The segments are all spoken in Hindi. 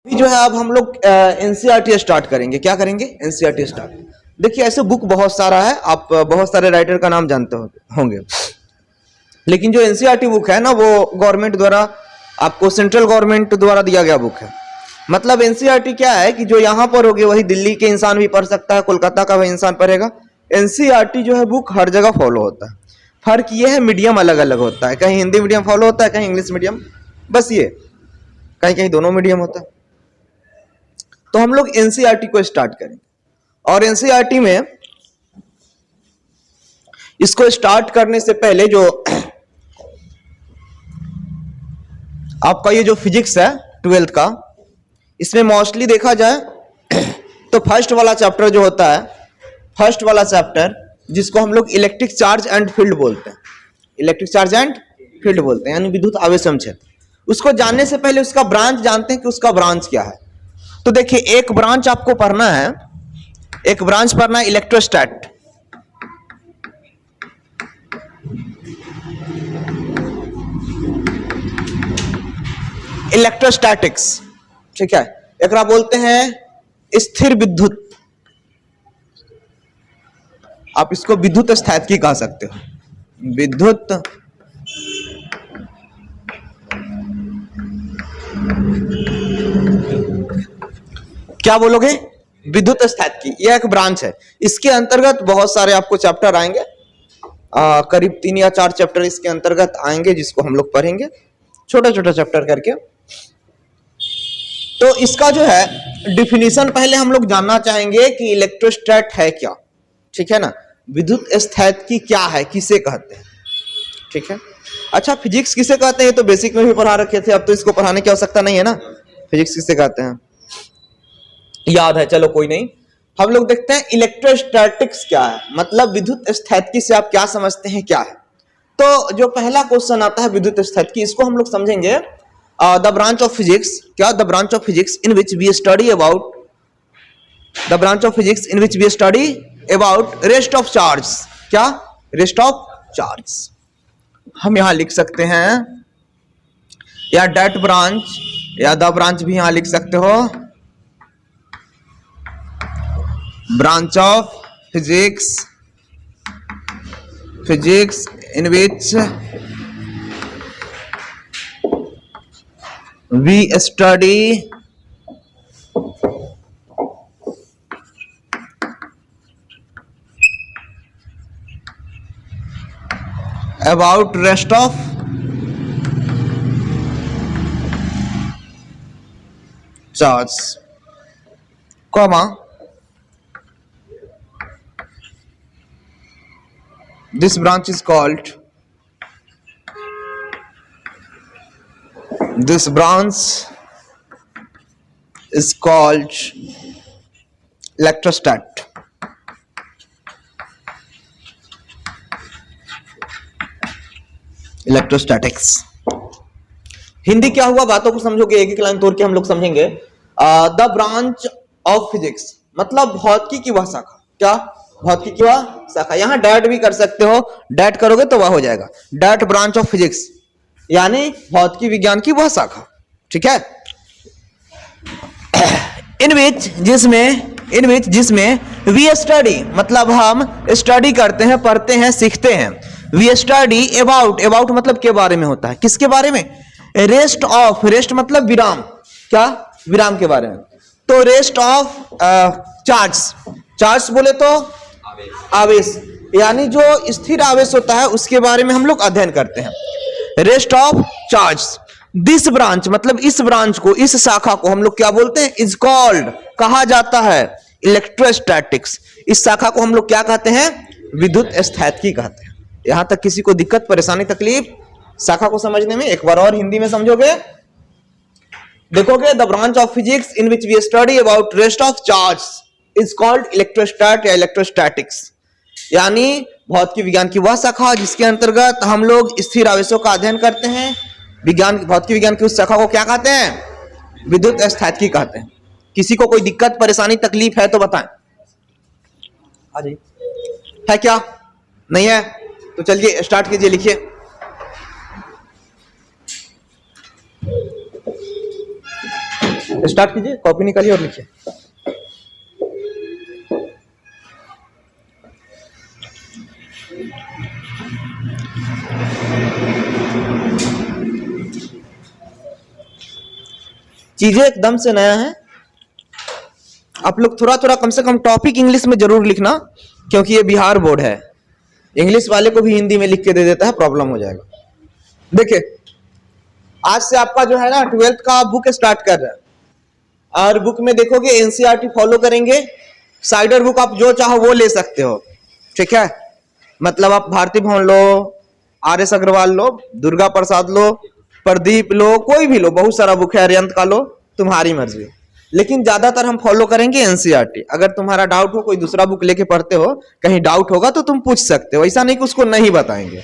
अभी जो है अब हम लोग एनसीईआरटी स्टार्ट करेंगे। क्या करेंगे? NCERT start. देखिए ऐसे बुक बहुत सारा है, आप बहुत सारे राइटर का नाम जानते होंगे, लेकिन जो एनसीईआरटी बुक है ना वो गवर्नमेंट द्वारा, आपको सेंट्रल गवर्नमेंट द्वारा दिया गया बुक है। मतलब एनसीईआरटी क्या है कि जो यहाँ पर होगी वही दिल्ली के इंसान भी पढ़ सकता है, कोलकाता का वही इंसान पढ़ेगा। एनसीईआरटी जो है बुक हर जगह फॉलो होता है। फर्क ये है मीडियम अलग अलग होता है, कहीं हिंदी मीडियम फॉलो होता है, कहीं इंग्लिश मीडियम, बस ये कहीं कहीं दोनों मीडियम होता है। तो हम लोग एनसीईआरटी को स्टार्ट करेंगे और एनसीईआरटी में इसको स्टार्ट करने से पहले जो आपका ये जो फिजिक्स है 12th का, इसमें मोस्टली देखा जाए तो फर्स्ट वाला चैप्टर जो होता है, फर्स्ट वाला चैप्टर जिसको हम लोग इलेक्ट्रिक चार्ज एंड फील्ड बोलते हैं, इलेक्ट्रिक चार्ज एंड फील्ड बोलते हैं, यानी विद्युत आवेशम क्षेत्र, उसको जानने से पहले उसका ब्रांच जानते हैं कि उसका ब्रांच क्या है। तो देखिए एक ब्रांच आपको पढ़ना है, एक ब्रांच पढ़ना है इलेक्ट्रोस्टैट। इलेक्ट्रोस्टैटिक्स, ठीक है, एक बोलते हैं स्थिर विद्युत, आप इसको विद्युत स्थैतिकी कह सकते हो, विद्युत क्या बोलोगे? विद्युत स्थैतिकी। यह एक ब्रांच है, इसके अंतर्गत बहुत सारे आपको चैप्टर आएंगे, करीब 3 या 4 चैप्टर इसके अंतर्गत आएंगे जिसको हम लोग पढ़ेंगे छोटा छोटा चैप्टर करके। तो इसका जो है डिफिनीशन पहले हम लोग जानना चाहेंगे कि इलेक्ट्रोस्टैट है क्या, ठीक है ना, विद्युत स्थैतिकी क्या है, किसे कहते हैं, ठीक है। अच्छा फिजिक्स किसे कहते हैं तो बेसिक में भी पढ़ा रखे थे, अब तो इसको पढ़ाने की आवश्यकता नहीं है ना, फिजिक्स किसे कहते हैं याद है, चलो कोई नहीं। हम लोग देखते हैं इलेक्ट्रोस्टैटिक्स क्या है, मतलब विद्युत स्थैतिकी से आप क्या समझते हैं क्या है। तो जो पहला क्वेश्चन आता है विद्युत स्थैतिकी, इसको हम लोग समझेंगे द ब्रांच ऑफ फिजिक्स, क्या, the branch of physics in which we study about, the branch of physics in which we study about rest of charge, क्या, रेस्ट ऑफ चार्ज। हम यहां लिख सकते हैं या डेट ब्रांच या द ब्रांच भी यहां लिख सकते हो, branch of physics, physics in which we study about rest of charge, comma, this branch is called, this branch is called electrostat, electrostatics. Hindi क्या हुआ, बातों को समझोगे, एक एक लाइन तोड़ के हम लोग समझेंगे। द ब्रांच ऑफ फिजिक्स मतलब भौतिकी की वह शाखा, क्या, भौतिकी की वह शाखा, यहां डैट भी कर सकते हो, डैट करोगे तो वह हो जाएगा, डैट ब्रांच ऑफ फिजिक्स यानी भौतिकी विज्ञान की वह शाखा, ठीक है। इन विच जिसमें वी स्टडी मतलब हम स्टडी करते हैं, पढ़ते हैं, सीखते हैं, वी स्टडी अबाउट मतलब के बारे में होता है, किसके बारे में, रेस्ट ऑफ, रेस्ट मतलब विराम, क्या, विराम के बारे में। तो रेस्ट ऑफ चार्ज, चार्ज बोले तो आवेश, यानी जो स्थिर आवेश होता है उसके बारे में हम लोग अध्ययन करते हैं, rest of charge. This branch मतलब इस ब्रांच को, इस शाखा को हम लोग क्या बोलते हैं, इज कॉल्ड, कहा जाता है इलेक्ट्रोस्टैटिक्स। इस शाखा को हम लोग क्या कहते हैं, विद्युत स्थैतिकी कहते हैं। यहां तक किसी को दिक्कत परेशानी तकलीफ शाखा को समझने में? एक बार और हिंदी में समझोगे, देखोगे, the branch of physics in which we study about rest of charge is called electrostat या इलेक्ट्रोस्टैटिक्स, यानी भौतिकी विज्ञान की वह शाखा जिसके अंतर्गत हम लोग स्थिर आवेशों का अध्ययन करते हैं। विज्ञान, भौतिकी विज्ञान की उस शाखा को क्या कहते हैं, विद्युत स्थैतिकी कहते हैं। किसी को कोई दिक्कत परेशानी तकलीफ है तो बताएं। हाँ जी, है क्या, नहीं है तो चलिए स्टार्ट कीजिए, लिखिए। स्टार्ट कीजिए, कॉपी निकालिए और लिखिए। चीजें एकदम से नया है, आप लोग थोड़ा थोड़ा कम से कम टॉपिक इंग्लिश में जरूर लिखना, क्योंकि ये बिहार बोर्ड है, इंग्लिश वाले को भी हिंदी में लिख के दे देता है, प्रॉब्लम हो जाएगा। देखिए आज से आपका जो है ना 12th का बुक स्टार्ट कर रहे हैं, और बुक में देखोगे एनसीईआरटी फॉलो करेंगे, साइडर बुक आप जो चाहो वो ले सकते हो, ठीक है। मतलब आप भारती भवन लो, आर.एस. अग्रवाल लो, दुर्गा प्रसाद लो, प्रदीप लो, कोई भी लो, बहुत सारा बुक है, अरिहंत का लो, तुम्हारी मर्जी। लेकिन ज्यादातर हम फॉलो करेंगे एनसीईआरटी। अगर तुम्हारा डाउट हो, कोई दूसरा बुक लेके पढ़ते हो, कहीं डाउट होगा तो तुम पूछ सकते हो, ऐसा नहीं कि उसको नहीं बताएंगे,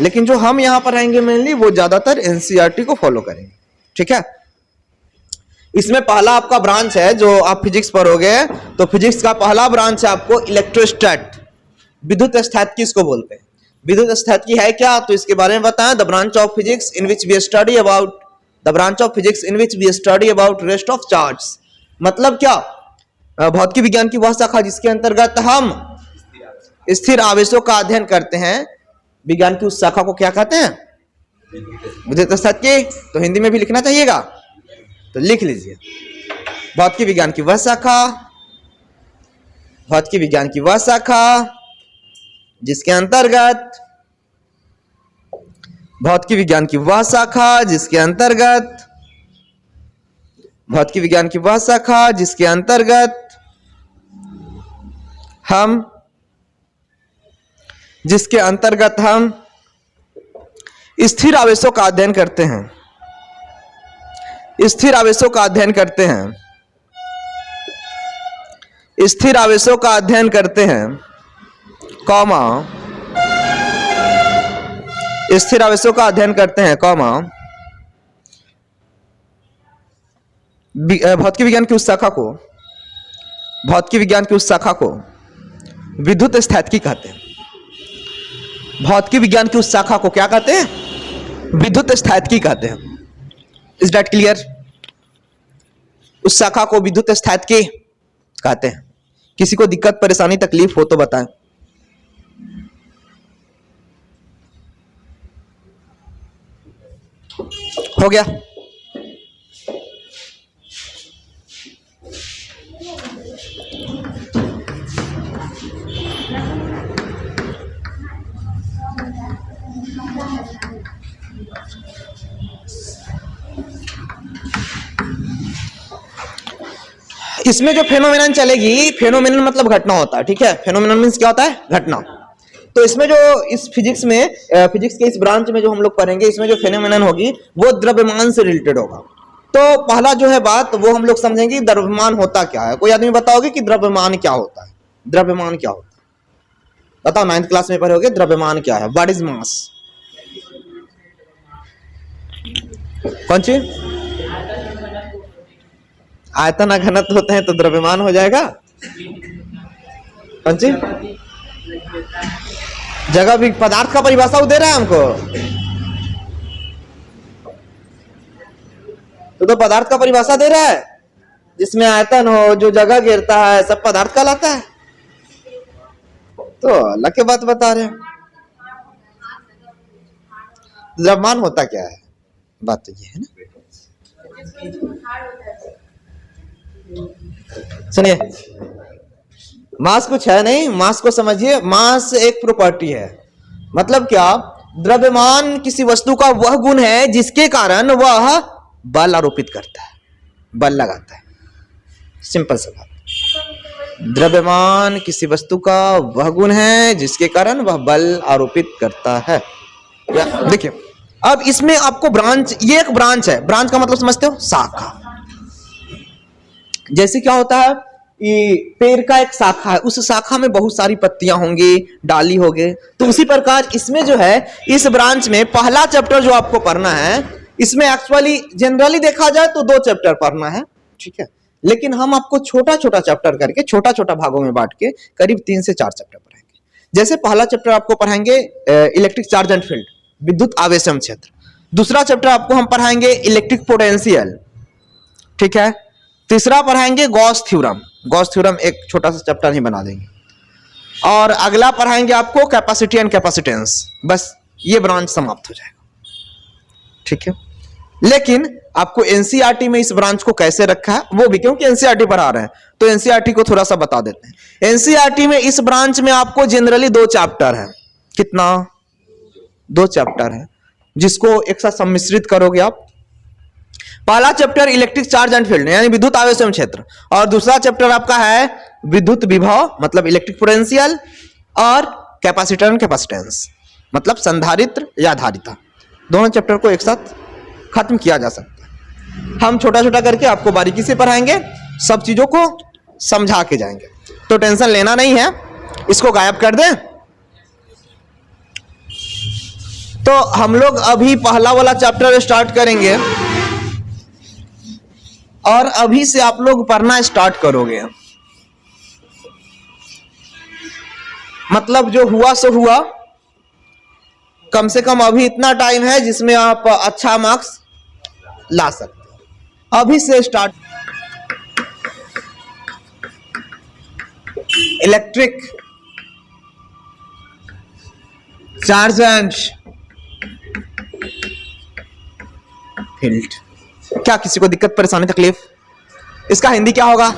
लेकिन जो हम यहां पर रहेंगे मेनली वो ज्यादातर एनसीईआरटी को फॉलो करेंगे, ठीक है। इसमें पहला आपका ब्रांच है, जो आप फिजिक्स पढ़ोगे तो फिजिक्स का पहला ब्रांच है आपको इलेक्ट्रोस्टैट, विद्युत स्थैतिकी इसको बोलते हैं। विद्युत स्थैतिकी है क्या, तो इसके बारे में बताएं। The branch of physics in which we study about rest of charge. मतलब क्या, भौतिक विज्ञान की वह शाखा जिसके अंतर्गत हम स्थिर आवेशों का अध्ययन करते हैं। विज्ञान की उस शाखा को क्या कहते हैं, विद्युत स्थैतिकी। तो हिंदी में भी लिखना चाहिएगा, तो लिख लीजिए, भौतिक विज्ञान की वह शाखा, भौतिक विज्ञान की वह शाखा जिसके अंतर्गत, भौतिक विज्ञान की वह शाखा जिसके अंतर्गत, भौतिक विज्ञान की वह शाखा जिसके अंतर्गत हम, जिसके अंतर्गत हम स्थिर आवेशों का अध्ययन करते हैं, स्थिर आवेशों का अध्ययन करते हैं, स्थिर आवेशों का अध्ययन करते हैं, कॉमा, स्थिर आवेशों का अध्ययन करते हैं, कॉमा, भौतिक विज्ञान की उस शाखा को, भौतिक विज्ञान की उस शाखा को विद्युत स्थैतिकी कहते हैं। भौतिक विज्ञान की उस शाखा को क्या कहते हैं, विद्युत स्थैतिकी कहते हैं। Is that clear? उस शाखा को विद्युत स्थैतिकी कहते हैं। किसी को दिक्कत परेशानी तकलीफ हो तो बताएं। हो गया? इसमें जो फेनोमेनन चलेगी, फेनोमेनन मतलब घटना होता है, ठीक है। फेनोमेनन मींस क्या होता है, घटना। तो इसमें जो इस फिजिक्स में, फिजिक्स के इस ब्रांच में जो हम लोग पढ़ेंगे, इसमें जो फेनोमेनन होगी वो द्रव्यमान से रिलेटेड होगा। तो पहला जो है बात वो हम लोग समझेंगे, द्रव्यमान होता क्या है। कोई आदमी बताओगे कि द्रव्यमान क्या होता है, द्रव्यमान क्या होता है, बताओ। 9th क्लास में पढ़ोगे द्रव्यमान क्या है, व्हाट इज मास। कौन सी आयतन घनत्व होते हैं तो द्रव्यमान हो जाएगा। कौन सी जगह भी पदार्थ का परिभाषा वो दे रहा है हमको, तो पदार्थ का परिभाषा दे रहा है, जिसमें आयतन हो, जो जगह घेरता है, सब पदार्थ कहलाता है। तो अलग के बात बता रहे हैं। द्रव्यमान होता क्या है, बात तो ये है ना। सुनिए, मास कुछ है नहीं, मास को समझिए। मास एक प्रॉपर्टी है। मतलब क्या, द्रव्यमान किसी वस्तु का वह गुण है जिसके कारण वह बल आरोपित करता है, बल लगाता है। सिंपल सा बात। द्रव्यमान किसी वस्तु का वह गुण है जिसके कारण वह बल आरोपित करता है। देखिए अब इसमें आपको ब्रांच, ये एक ब्रांच है। ब्रांच का मतलब समझते हो, शाखा। जैसे क्या होता है, ये पेड़ का एक शाखा है, उस शाखा में बहुत सारी पत्तियां होंगी, डाली होगी। तो उसी प्रकार इसमें जो है, इस ब्रांच में पहला चैप्टर जो आपको पढ़ना है, इसमें एक्चुअली जनरली देखा जाए तो 2 चैप्टर पढ़ना है, ठीक है। लेकिन हम आपको छोटा छोटा चैप्टर करके, छोटा छोटा भागों में बांट के करीब 3 से 4 चैप्टर पढ़ाएंगे। जैसे पहला चैप्टर आपको पढ़ाएंगे इलेक्ट्रिक चार्ज एंड फील्ड, विद्युत आवेशम क्षेत्र। दूसरा चैप्टर आपको हम पढ़ाएंगे इलेक्ट्रिक पोटेंशियल, ठीक है। तीसरा पढ़ाएंगे गॉस थ्योरम। गॉस थ्योरम एक छोटा सा चैप्टर ही बना देंगे। और अगला पढ़ाएंगे आपको कैपेसिटी एंड कैपेसिटेंस। बस ये ब्रांच समाप्त हो जाएगा, ठीक है। लेकिन आपको एनसीईआरटी में इस ब्रांच को कैसे रखा है वो भी, क्योंकि एनसीईआरटी पढ़ा रहे हैं तो एनसीईआरटी को थोड़ा सा बता देते हैं। एनसीईआरटी में इस ब्रांच में आपको जनरली 2 चैप्टर है। कितना? 2 चैप्टर है, जिसको एक साथ सम्मिश्रित करोगे आप। पहला chapter electric charge and field यानी विद्युत आवेश एवं क्षेत्र, और दूसरा चैप्टर आपका है विद्युत विभव मतलब इलेक्ट्रिक पोटेंशियल, और कैपेसिटर एंड कैपेसिटेंस मतलब संधारित्र या धारिता। दोनों चैप्टर को एक साथ खत्म किया जा सकता है। हम छोटा छोटा करके आपको बारीकी से पढ़ाएंगे, सब चीजों को समझा के जाएंगे, तो टेंशन लेना नहीं है। इसको गायब कर दें। तो हम लोग अभी पहला वाला चैप्टर स्टार्ट करेंगे, और अभी से आप लोग पढ़ना स्टार्ट करोगे। मतलब जो हुआ सो हुआ, कम से कम अभी इतना टाइम है जिसमें आप अच्छा मार्क्स ला सकते हो। अभी से start. Electric charge and field. क्या किसी को दिक्कत परेशानी तकलीफ? इसका हिंदी क्या होगा?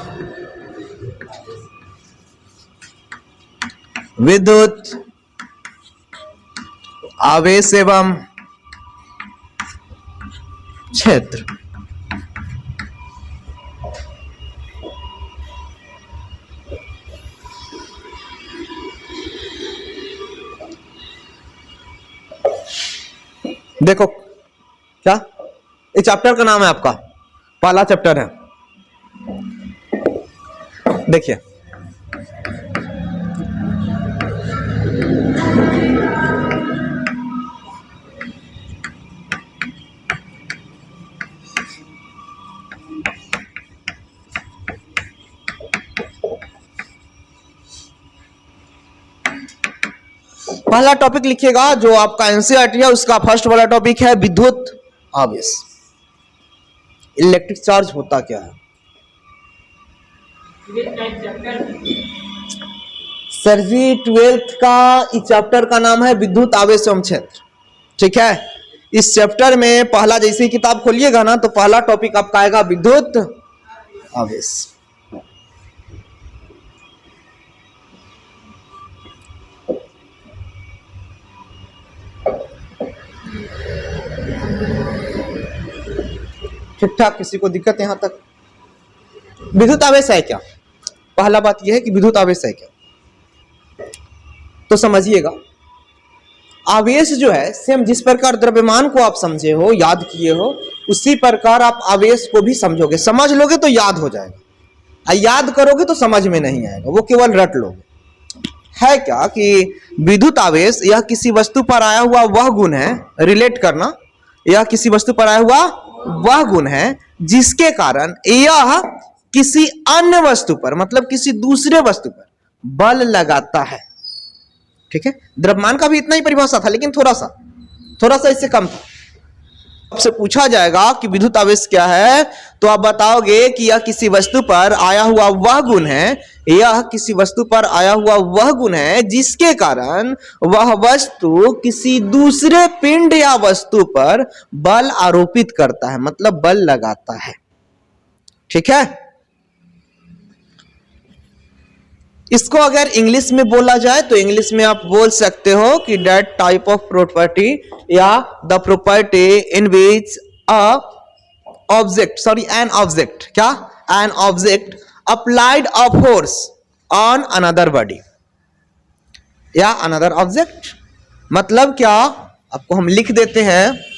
विद्युत आवेश एवं क्षेत्र। देखो क्या इस चैप्टर का नाम है आपका, पहला चैप्टर है। देखिए पहला टॉपिक लिखिएगा जो आपका एनसीईआरटी है, उसका फर्स्ट वाला टॉपिक है विद्युत आवेश। इलेक्ट्रिक चार्ज होता क्या है? सर जी 12th का इस चैप्टर का नाम है विद्युत आवेश एवं क्षेत्र, ठीक है। इस चैप्टर में पहला जैसे ही किताब खोलिएगा ना तो पहला टॉपिक आपका आएगा विद्युत आवेश। ठीक ठाक? किसी को दिक्कत यहां तक? विद्युत आवेश है क्या? पहला बात यह है कि विद्युत आवेश है क्या, तो समझिएगा। आवेश जो है सेम जिस प्रकार द्रव्यमान को आप समझे हो, याद किए हो, उसी प्रकार आप आवेश को भी समझोगे। समझ लोगे तो याद हो जाएगा, याद करोगे तो समझ में नहीं आएगा, वो केवल रट लोगे। है क्या कि विद्युत आवेश यह किसी वस्तु पर आया हुआ वह गुण है, रिलेट करना, यह किसी वस्तु पर आया हुआ वह गुण है जिसके कारण यह किसी अन्य वस्तु पर मतलब किसी दूसरे वस्तु पर बल लगाता है, ठीक है। द्रव्यमान का भी इतना ही परिभाषा था, लेकिन थोड़ा सा इससे कम था। आपसे पूछा जाएगा कि विद्युत आवेश क्या है, तो आप बताओगे कि यह किसी वस्तु पर आया हुआ वह गुण है, यह किसी वस्तु पर आया हुआ वह गुण है जिसके कारण वह वस्तु किसी दूसरे पिंड या वस्तु पर बल आरोपित करता है, मतलब बल लगाता है, ठीक है। इसको अगर इंग्लिश में बोला जाए तो इंग्लिश में आप बोल सकते हो कि दैट टाइप ऑफ प्रॉपर्टी या the property in which an object क्या an object applied a force on another body या अनदर ऑब्जेक्ट। मतलब क्या, आपको हम लिख देते हैं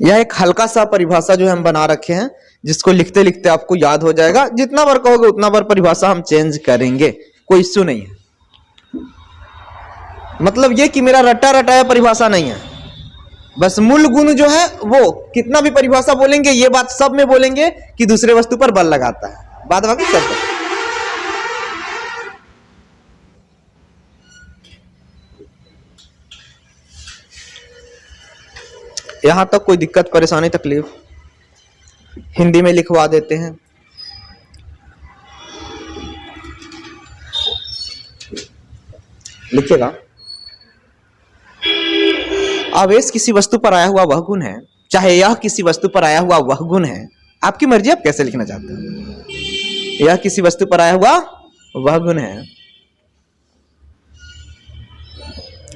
यह एक हल्का सा परिभाषा जो हम बना रखे हैं, जिसको लिखते लिखते आपको याद हो जाएगा। जितना बार कहोगे उतना बार परिभाषा हम चेंज करेंगे, कोई इश्यू नहीं है। मतलब ये कि मेरा रटा रटाया परिभाषा नहीं है, बस मूल गुण जो है वो कितना भी परिभाषा बोलेंगे ये बात सब में बोलेंगे कि दूसरे वस्तु पर बल लगाता है, बात बाकी सब। यहां तक कोई दिक्कत परेशानी तकलीफ हिंदी में लिखवा देते हैं। लिखिएगा, आवेश किसी वस्तु पर आया हुआ वह गुण है, चाहे यह किसी वस्तु पर आया हुआ वह गुण है। आपकी मर्जी, आप कैसे लिखना चाहते हैं। यह किसी वस्तु पर आया हुआ वह गुण है,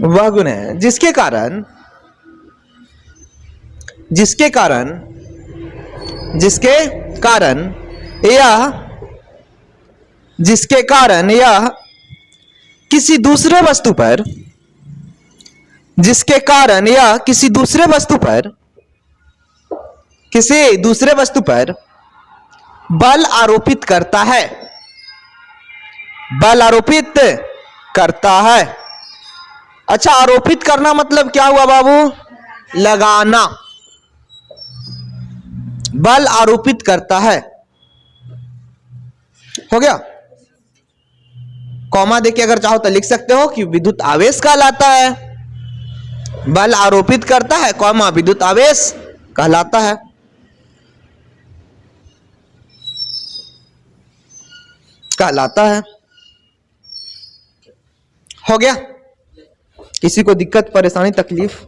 वह गुण है जिसके कारण यह किसी दूसरे वस्तु पर बल आरोपित करता है, बल आरोपित करता है। अच्छा, आरोपित करना मतलब क्या हुआ बाबू? लगाना। बल आरोपित करता है, हो गया। कॉमा देके अगर चाहो तो लिख सकते हो कि विद्युत आवेश कहलाता है, बल आरोपित करता है, कॉमा विद्युत आवेश कहलाता है। हो गया। किसी को दिक्कत परेशानी तकलीफ?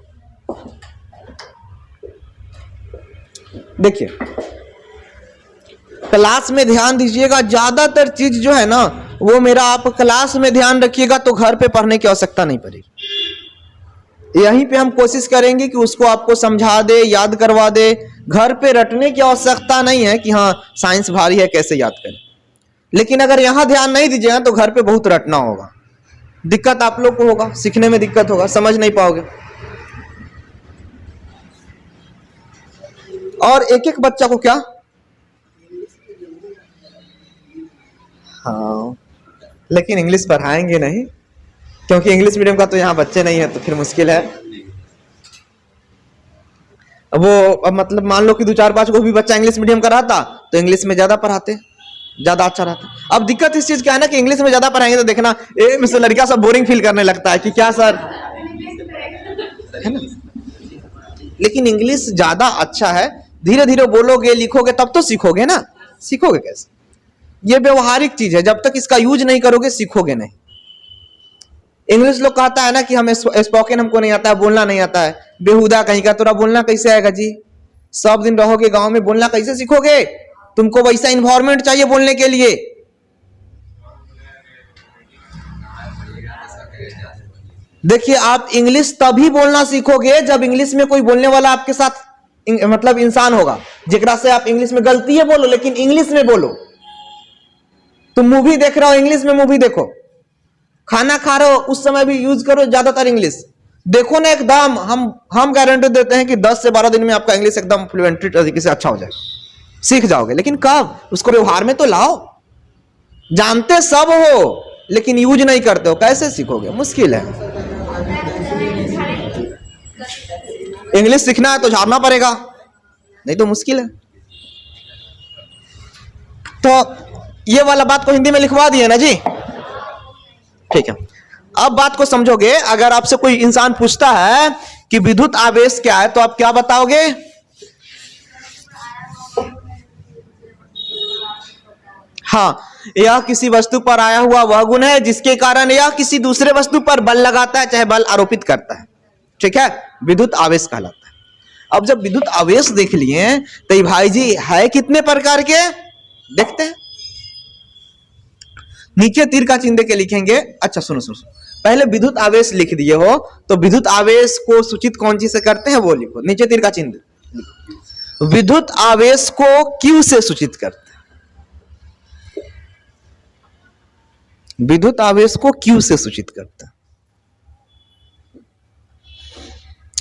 देखिए, क्लास में ध्यान दीजिएगा। ज्यादातर चीज जो है ना वो मेरा आप क्लास में ध्यान रखिएगा तो घर पे पढ़ने की आवश्यकता नहीं पड़ेगी। यहीं पे हम कोशिश करेंगे कि उसको आपको समझा दे, याद करवा दे। घर पे रटने की आवश्यकता नहीं है कि हाँ साइंस भारी है कैसे याद करें। लेकिन अगर यहां ध्यान नहीं दीजिएगा तो घर पे बहुत रटना होगा, दिक्कत आप लोग को होगा, सीखने में दिक्कत होगा, समझ नहीं पाओगे। और एक एक बच्चा को क्या, हाँ, लेकिन इंग्लिश पढ़ाएंगे नहीं, क्योंकि इंग्लिश मीडियम का तो यहाँ बच्चे नहीं है, तो फिर मुश्किल है। वो अब मतलब मान लो कि 2-4-5 को भी बच्चा इंग्लिश मीडियम का रहता तो इंग्लिश में ज्यादा पढ़ाते, ज्यादा अच्छा रहता। अब दिक्कत इस चीज क्या है ना कि इंग्लिश में ज्यादा पढ़ाएंगे तो देखना से लड़का सब बोरिंग फील करने लगता है कि क्या सर, है ना। लेकिन इंग्लिश ज्यादा अच्छा है, धीरे धीरे बोलोगे लिखोगे तब तो सीखोगे ना। सीखोगे कैसे? ये व्यवहारिक चीज है, जब तक इसका यूज नहीं करोगे सीखोगे नहीं। इंग्लिश लोग कहता है ना कि हमें स्पोकन हमको नहीं आता है, बोलना नहीं आता है। बेहुदा कहीं का, तोरा बोलना कैसे आएगा जी? सब दिन रहोगे गांव में, बोलना कैसे सीखोगे? तुमको वैसा इन्वायरमेंट चाहिए बोलने के लिए। देखिए, आप इंग्लिश तभी बोलना सीखोगे जब इंग्लिश में कोई बोलने वाला आपके साथ मतलब इंसान होगा, जेकरा से आप इंग्लिश में गलती है बोलो लेकिन इंग्लिश में बोलो। तुम मूवी देख रहे हो, इंग्लिश में मूवी देखो। खाना खा रहे हो उस समय भी यूज करो ज्यादातर इंग्लिश। देखो ना, एकदम हम गारंटी देते हैं कि 10 से 12 दिन में आपका इंग्लिश एकदम फ्लुएंट तरीके से अच्छा हो जाएगा, सीख जाओगे। लेकिन कब? उसको व्यवहार में तो लाओ। जानते सब हो लेकिन यूज नहीं करते हो, कैसे सीखोगे? मुश्किल है। इंग्लिश सीखना है तो झाड़ना पड़ेगा, नहीं तो मुश्किल है। तो ये वाला बात को हिंदी में लिखवा दिए ना जी, ठीक है। अब बात को समझोगे। अगर आपसे कोई इंसान पूछता है कि विद्युत आवेश क्या है तो आप क्या बताओगे? हाँ, यह किसी वस्तु पर आया हुआ वह गुण है जिसके कारण यह किसी दूसरे वस्तु पर बल लगाता है चाहे बल आरोपित करता है, ठीक है, विद्युत आवेश कहलाता है। अब जब विद्युत आवेश देख लिए तो भाई जी है कितने प्रकार के देखते हैं। नीचे तीर का चिन्ह के लिखेंगे। अच्छा सुनो, पहले विद्युत आवेश लिख दिए हो तो विद्युत आवेश को सूचित कौन चीज से करते हैं वो लिखो। नीचे तीर का चिन्ह। विद्युत आवेश को Q से सूचित करते हैं, विद्युत आवेश को Q से सूचित करता है।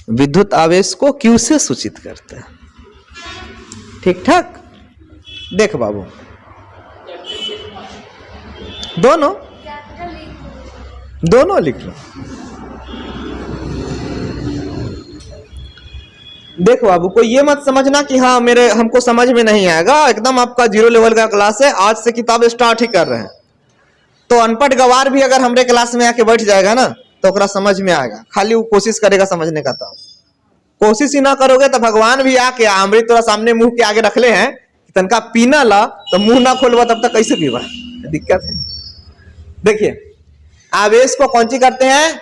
विद्युत आवेश को Q से सूचित करते हैं। ठीक ठाक। देख बाबू, दोनों लिख लो। देखो बाबू, कोई ये मत समझना कि हाँ हमको समझ में नहीं आएगा, एकदम आपका 0 लेवल का क्लास है, आज से किताब स्टार्ट ही कर रहे हैं। तो अनपढ़ गवार भी अगर हमरे क्लास में आके बैठ जाएगा ना तो ओकरा समझ में आएगा, खाली वो कोशिश करेगा समझने का। तो कोशिश ही ना करोगे तो भगवान भी आके अमृत तोरा सामने मुंह के आगे रखले हैं, तनका पीना ला तो मुंह ना खोलवा तब तक कैसे पीवा, दिक्कत है। देखिए, आवेश को कौन सी करते हैं?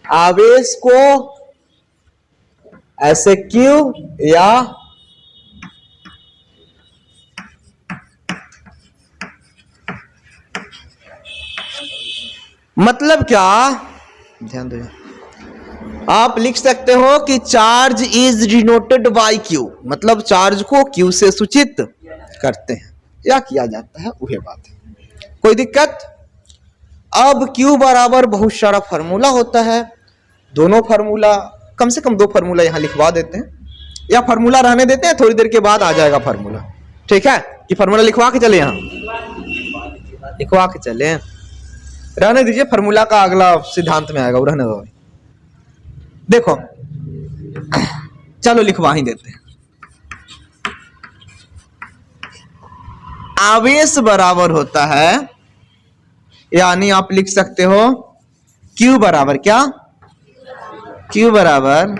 आवेश को ऐसे Q या मतलब क्या, ध्यान दो, आप लिख सकते हो कि charge is denoted by Q, मतलब चार्ज को Q से सूचित करते हैं या किया जाता है, वही बात है। कोई दिक्कत? अब Q बराबर बहुत सारा फार्मूला होता है, दोनों फार्मूला, कम से कम 2 फार्मूला यहां लिखवा देते हैं, या फार्मूला रहने देते हैं, थोड़ी देर के बाद आ जाएगा फार्मूला। ठीक है, कि फार्मूला लिखवा के चले, यहां लिखवा के चले, रहने दीजिए, फार्मूला का अगला सिद्धांत में आएगा, वो रहने दो। देखो, चलो लिखवा ही देते हैं। आवेश बराबर होता है, यानी आप लिख सकते हो Q बराबर क्या? Q बराबर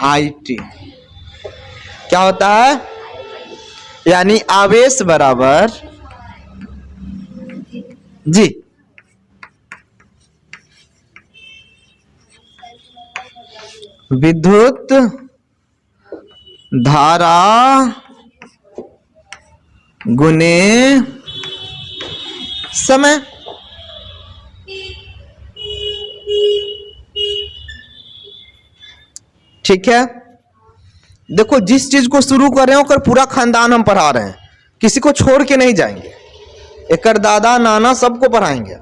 IT। क्या होता है? यानी आवेश बराबर जी विद्युत धारा गुने समय। ठीक है, देखो जिस चीज को शुरू कर रहे हो कर पूरा खानदान हम पढ़ा रहे हैं, किसी को छोड़ के नहीं जाएंगे, एक दादा नाना सबको पढ़ाएंगे,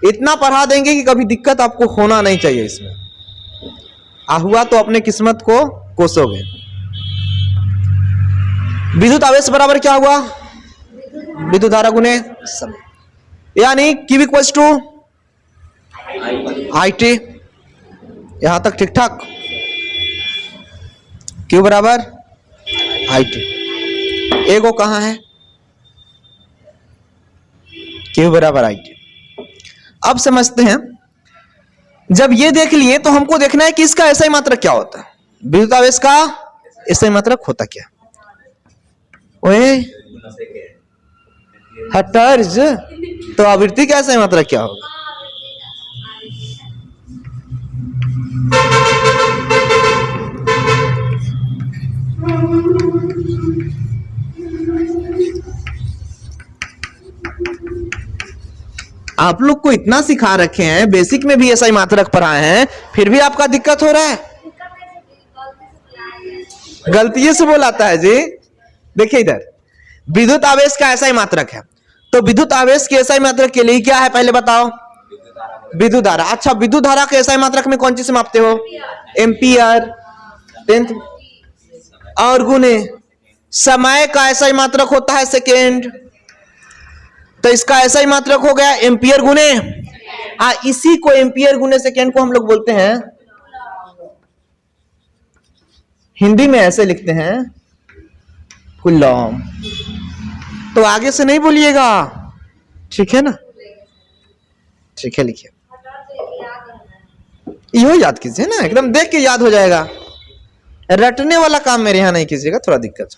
इतना पढ़ा देंगे कि कभी दिक्कत आपको होना नहीं चाहिए इसमें। हुआ तो अपने किस्मत को कोसोगे। विद्युत आवेश बराबर क्या हुआ? विद्युत धारा गुने समय, यानी Q इक्वल्स टू IT। यहां तक ठीक ठाक? Q बराबर IT। एगो कहां है? Q बराबर IT। अब समझते हैं, जब ये देख लिए तो हमको देखना है कि इसका SI मात्रक क्या होता है। विद्युत आवेश का SI मात्रक होता क्या? ओए हटर्ज, तो आवृत्ति का SI मात्रक क्या होगा? आप लोग को इतना सिखा रखे हैं, बेसिक में भी SI मात्रक पढ़ाए हैं, फिर भी आपका दिक्कत हो रहा है। गलती से बोलाता है जी। देखिए इधर विद्युत आवेश का SI मात्रक है, तो विद्युत आवेश के SI मात्रक के लिए क्या है पहले बताओ? विद्युत धारा। अच्छा, विद्युत धारा के SI मात्रक में कौन चीज से मापते हो? एम्पियर, 10th, और गुने समय का SI मात्रक होता है सेकेंड, तो इसका SI मात्रक हो गया एम्पियर गुने, इसी को एम्पियर गुने सेकेंड को हम लोग बोलते हैं, हिंदी में ऐसे लिखते हैं कूलॉम। तो आगे से नहीं बोलिएगा, ठीक है ना? ठीक है, लिखिए, यो याद कीजिए ना, एकदम देख के याद हो जाएगा। रटने वाला काम मेरे यहां नहीं कीजिएगा, थोड़ा दिक्कत।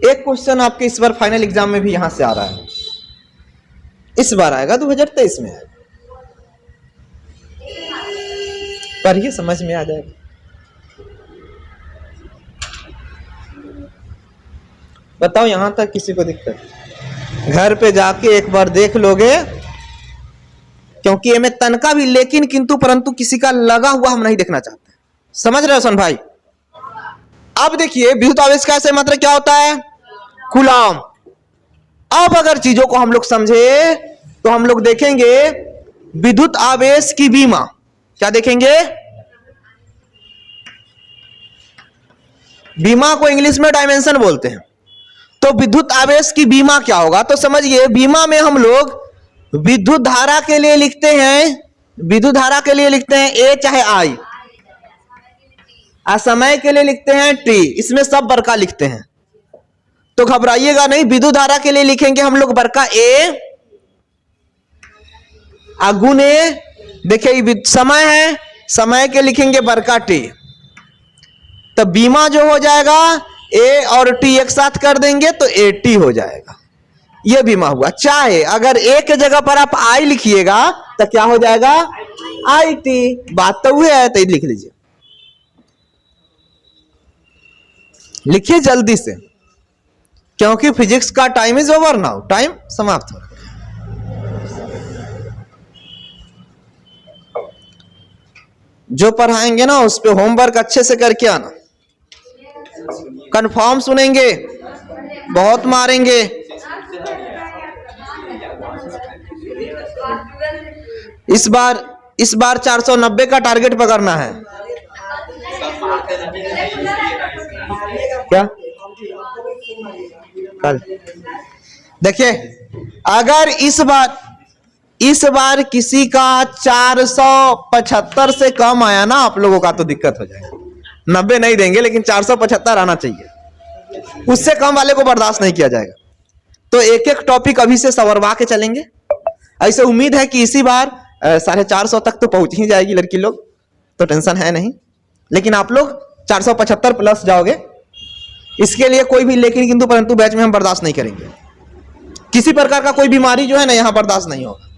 एक क्वेश्चन आपके इस बार फाइनल एग्जाम में भी यहां से आ रहा है, इस बार आएगा 2023 में, पढ़िए समझ में आ जाएगा। बताओ यहां तक किसी को दिक्कत? घर पे जाके एक बार देख लोगे, क्योंकि ये में तनका भी लेकिन किंतु परंतु किसी का लगा हुआ हम नहीं देखना चाहते। समझ रहे हो सन भाई? अब देखिए विद्युत आवेश का ऐसे मात्रा क्या होता है? कूलम। अब अगर चीजों को हम लोग समझे तो हम लोग देखेंगे विद्युत आवेश की बीमा। क्या देखेंगे? बीमा को इंग्लिश में डायमेंशन बोलते हैं। तो विद्युत आवेश की बीमा क्या होगा? तो समझिए, बीमा में हम लोग विद्युत धारा के लिए लिखते हैं, विद्युत धारा के लिए लिखते हैं ए चाहे आई, समय के लिए लिखते हैं टी। इसमें सब बरका लिखते हैं, तो घबराइएगा नहीं। विद्युत धारा के लिए लिखेंगे हम लोग बरका ए, गुणे देखिए समय है, समय के लिखेंगे बरका टी। तो बीमा जो हो जाएगा ए और टी एक साथ कर देंगे तो ए टी हो जाएगा। ये बीमा हुआ। चाहे अगर ए के जगह पर आप आई लिखिएगा तो क्या हो जाएगा? I T. बात तो हुई है, तो लिख लीजिए, लिखिए जल्दी से, क्योंकि फिजिक्स का time is over now, time समाप्त हो रहा है। जो पढ़ाएंगे ना उस पे होमवर्क अच्छे से करके आना, कंफर्म सुनेंगे, बहुत मारेंगे। इस बार 490 का टारगेट पकड़ना है। क्या कल देखिए, अगर इस बार किसी का 475 से कम आया ना आप लोगों का तो दिक्कत हो जाएगा। 90 नहीं देंगे, लेकिन 475 आना चाहिए, उससे कम वाले को बर्दाश्त नहीं किया जाएगा। तो एक एक टॉपिक अभी से सवरवा के चलेंगे। ऐसे उम्मीद है कि इसी बार 450 तक तो पहुंच ही जाएगी लड़की लोग, तो टेंशन है नहीं। लेकिन आप लोग 475 प्लस जाओगे, इसके लिए कोई भी लेकिन किंतु परंतु बैच में हम बर्दाश्त नहीं करेंगे। किसी प्रकार का कोई बीमारी जो है ना यहां बर्दाश्त नहीं होगा।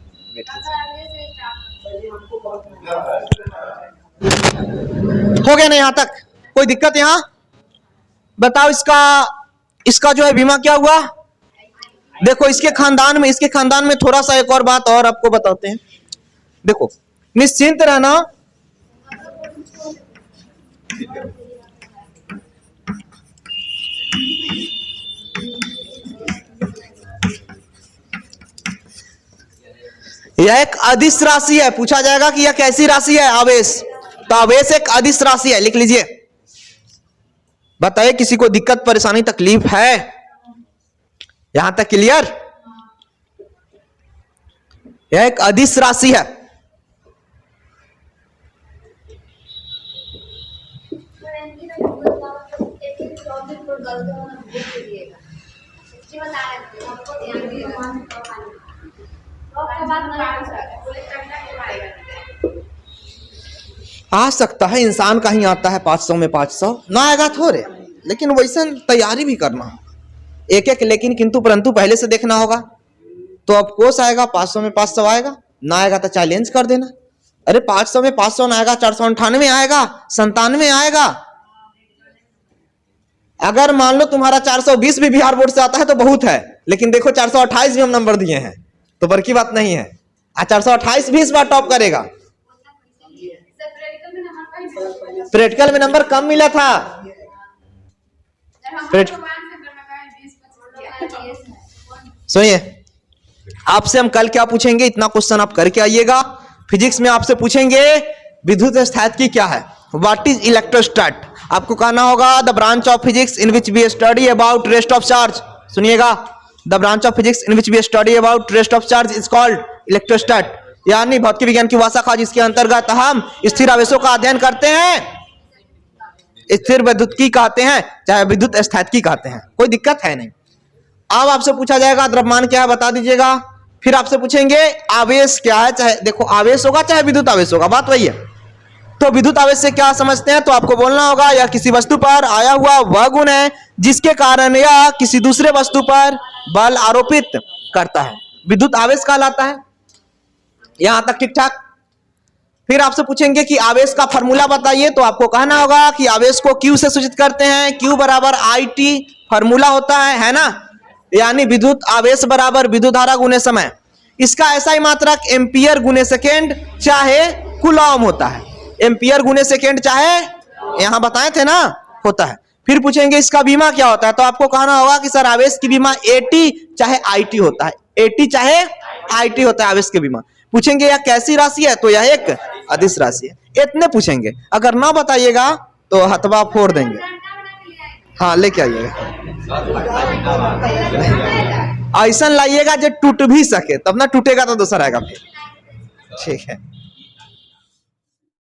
हो गया ना यहां तक? कोई दिक्कत यहां? बताओ इसका जो है बीमा क्या हुआ? देखो इसके खानदान में थोड़ा सा एक और बात और आपको बताते हैं। देखो, निश्चिंत रहना, यह एक अदिश राशि है। पूछा जाएगा कि यह कैसी राशि है? आवेश। तो आवेश एक अदिश राशि है, लिख लीजिए। बताइए किसी को दिक्कत परेशानी तकलीफ है? यहां तक क्लियर? यह एक अदिश राशि है। आ सकता है, इंसान का ही आता है 500 में 500 ना आएगा थोड़े, लेकिन वैसे तैयारी भी करना, एक एक लेकिन किंतु परंतु पहले से देखना होगा। तो अब कोर्स आएगा 500 में 500 आएगा, ना आएगा तो चैलेंज कर देना। अरे 500 में 500 ना आएगा, 498 आएगा, 97 आएगा। अगर मान लो तुम्हारा 420 भी बिहार बोर्ड से आता है तो बहुत है, लेकिन देखो 428 भी हम नंबर दिए हैं तो बड़ी बात नहीं है। 428 भी इस बार टॉप करेगा। प्रैक्टिकल में नंबर कम मिला था। सुनिए, आपसे हम कल क्या पूछेंगे, इतना क्वेश्चन आप करके आइएगा। फिजिक्स में आपसे पूछेंगे विद्युत स्थैतिकी क्या है, व्हाट इज इलेक्ट्रोस्टैट। आपको कहना होगा the branch of physics in which we study about rest of charge. सुनिएगा, the branch of physics in which we study about rest of charge is called electrostat, यानी भौतिक विज्ञान की भाषा जिसके अंतर्गत हम स्थिर आवेशों का अध्ययन करते हैं। स्थिर विद्युत्की कहते हैं, चाहे विद्युत स्थैतिकी कहते हैं, कोई दिक्कत है नहीं। अब आपसे पूछा जाएगा द्रव्यमान क्या है, बता दीजिएगा। फिर आपसे पूछेंगे आवेश क्या है, चाहे देखो आवेश होगा चाहे विद्युत आवेश होगा, बात वही है। तो विद्युत आवेश से क्या समझते हैं, तो आपको बोलना होगा यह किसी वस्तु पर आया हुआ वह गुण है जिसके कारण यह किसी दूसरे वस्तु पर बल आरोपित करता है, विद्युत आवेश कहलाता है। यहां तक ठीक ठाक। फिर आपसे पूछेंगे कि आवेश का फॉर्मूला बताइए, तो आपको कहना होगा कि आवेश को Q से सूचित करते हैं, Q बराबर IT फॉर्मूला होता है ना, यानी विद्युत आवेश बराबर विद्युत धारा गुने समय। इसका ऐसा ही मात्रक एम्पियर गुने सेकेंड चाहे कूलॉम होता है। एम्पियर गुने सेकेंड चाहे, यहां बताए थे ना, होता है। फिर पूछेंगे इसका बीमा क्या होता है, तो आपको कहना होगा कि सर आवेश की बीमा एटी चाहे आईटी होता है, एटी चाहे आईटी होता है आवेश के बीमा। पूछेंगे यह कैसी राशि है, तो यह एक अदिश राशि है। इतने पूछेंगे, अगर ना बताइएगा तो हथवा फोड़ देंगे। हाँ लेके आइएगा, ऐसा लाइएगा जो टूट भी सके, तब ना टूटेगा तो दूसरा आएगा फिर। ठीक है।